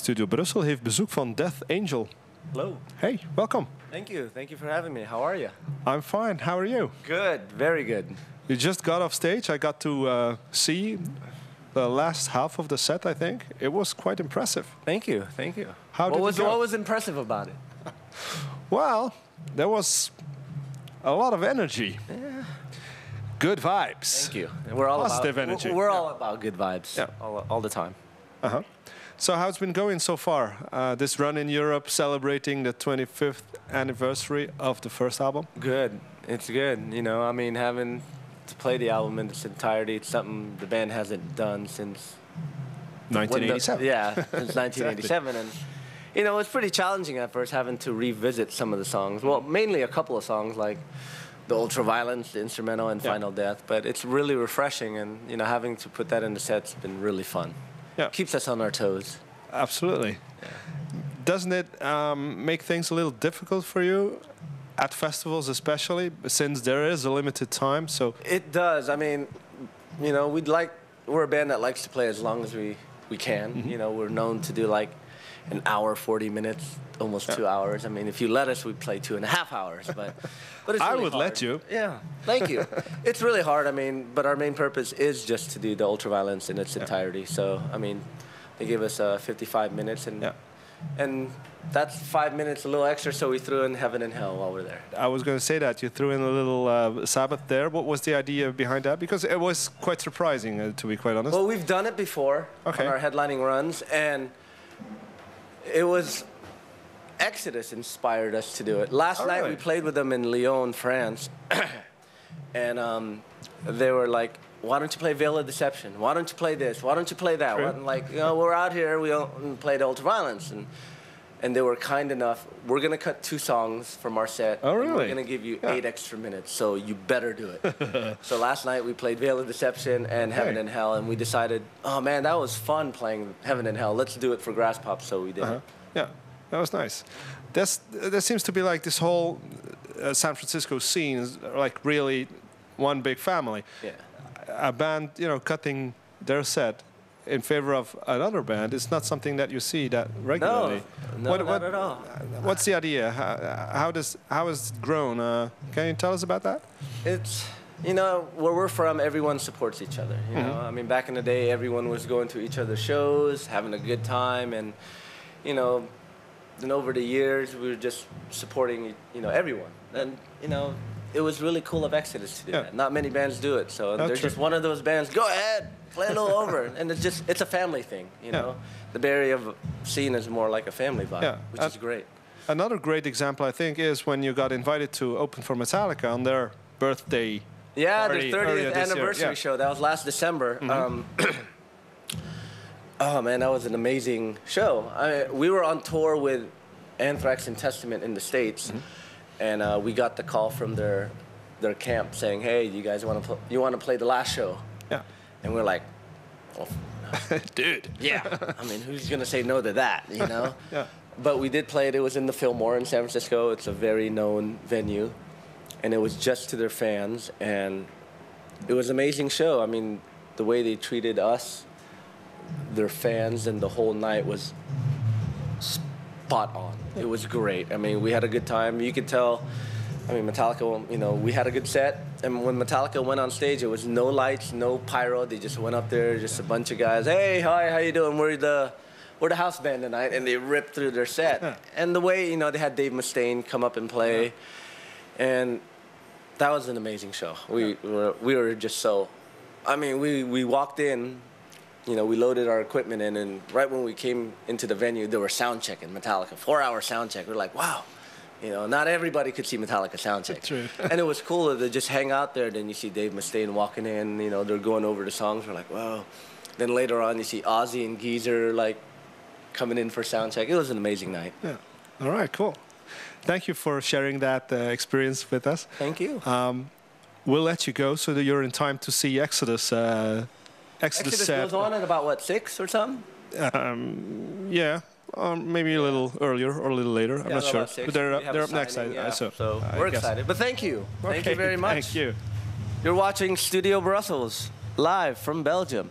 Studio Brussel heeft bezoek van Death Angel. Hello. Hey, welcome. Thank you. Thank you for having me. How are you? I'm fine. How are you? Good. Very good. You just got off stage. I got to see the last half of the set, I think. It was quite impressive. Thank you. Thank you. What was impressive about it? Well, there was a lot of energy. Yeah. Good vibes. Thank you. We're all Positive energy. We're all about good vibes. Yeah. All the time. Uh-huh. So how's it been going so far? This run in Europe celebrating the 25th anniversary of the first album? Good. It's good. You know, I mean, having to play the album in its entirety, it's something the band hasn't done since 1987. Since 1987. And, you know, it's pretty challenging at first having to revisit some of the songs. Well, mainly a couple of songs like the Ultraviolence, the instrumental, and Final Death. But it's really refreshing, and, you know, having to put that in the set's been really fun. Yeah. Keeps us on our toes. Absolutely. Yeah. Doesn't it make things a little difficult for you at festivals, especially since there is a limited time? So it does. I mean, you know, we're a band that likes to play as long as we can. Mm-hmm. You know, we're known to do like an hour, 40 minutes, almost 2 hours. I mean, if you let us, we'd play 2.5 hours. But it's really I would hard. let you. Yeah, thank you. It's really hard. I mean, but our main purpose is just to do the Ultraviolence in its entirety. So, I mean, they gave us 55 minutes, and that's 5 minutes, a little extra, so we threw in Heaven and Hell while we're there. I was going to say that. You threw in a little Sabbath there. What was the idea behind that? Because it was quite surprising, to be quite honest. Well, we've done it before on our headlining runs, and it was Exodus inspired us to do it. Last night we played with them in Lyon, France, and they were like, "Why don't you play Veil of Deception? Why don't you play this? Why don't you play that?" Well, like, you know, we're out here, we don't play the Ultraviolence, and they were kind enough. We're gonna cut 2 songs from our set. Oh, really? And we're gonna give you 8 extra minutes, so you better do it. So last night we played Veil of Deception and Heaven and Hell, and we decided, oh man, that was fun playing Heaven and Hell. Let's do it for Graspop, so we did. Yeah, that was nice. There seems to be like this whole San Francisco scene is like really one big family. Yeah. A band, you know, cutting their set in favor of another band is not something that you see that regularly. No, not at all. What's the idea? How has it grown? Can you tell us about that? It's, you know, where we're from, everyone supports each other. You know, I mean, back in the day, everyone was going to each other's shows, having a good time, and, you know, then over the years, we were just supporting, you know, everyone. And, you know, it was really cool of Exodus to do that. Not many bands do it, so they're just one of those bands. Go ahead, play a little over, and it's a family thing, you know. The Bay Area scene is more like a family vibe, which is great. Another great example, I think, is when you got invited to open for Metallica on their birthday. Yeah, their 30th anniversary show. That was last December. Oh man, that was an amazing show. We were on tour with Anthrax and Testament in the States. And we got the call from their camp saying, "Hey, you guys want to play the last show?" Yeah. And we're like, "Oh, dude, yeah." I mean, who's gonna say no to that, you know? Yeah. But we did play it. It was in the Fillmore in San Francisco. It's a very known venue, and it was just to their fans, and it was an amazing show. I mean, the way they treated us, their fans, and the whole night was spot on. It was great. I mean, we had a good time. You could tell, I mean, Metallica, you know, we had a good set. And when Metallica went on stage, it was no lights, no pyro. They just went up there, just a bunch of guys. "Hey, hi, how you doing? We're the house band tonight." And they ripped through their set. And the way, you know, they had Dave Mustaine come up and play. And that was an amazing show. We were just so, I mean, we walked in, you know, we loaded our equipment in, and right when we came into the venue, they were sound checking Metallica, 4-hour sound check. We're like, wow, you know, not everybody could see Metallica sound check. True. And it was cool to just hang out there. Then you see Dave Mustaine walking in, you know, they're going over the songs. We're like, wow. Then later on, you see Ozzy and Geezer, like, coming in for sound check. It was an amazing night. Yeah. All right, cool. Thank you for sharing that experience with us. Thank you. We'll let you go so that you're in time to see Exodus. Exodus goes on at about, what, 6 or something? Yeah, maybe a little earlier or a little later. I'm not sure. But they're up next. So we're excited. But thank you. Okay, thank you very much. Thank you. You're watching Studio Brussels, live from Belgium.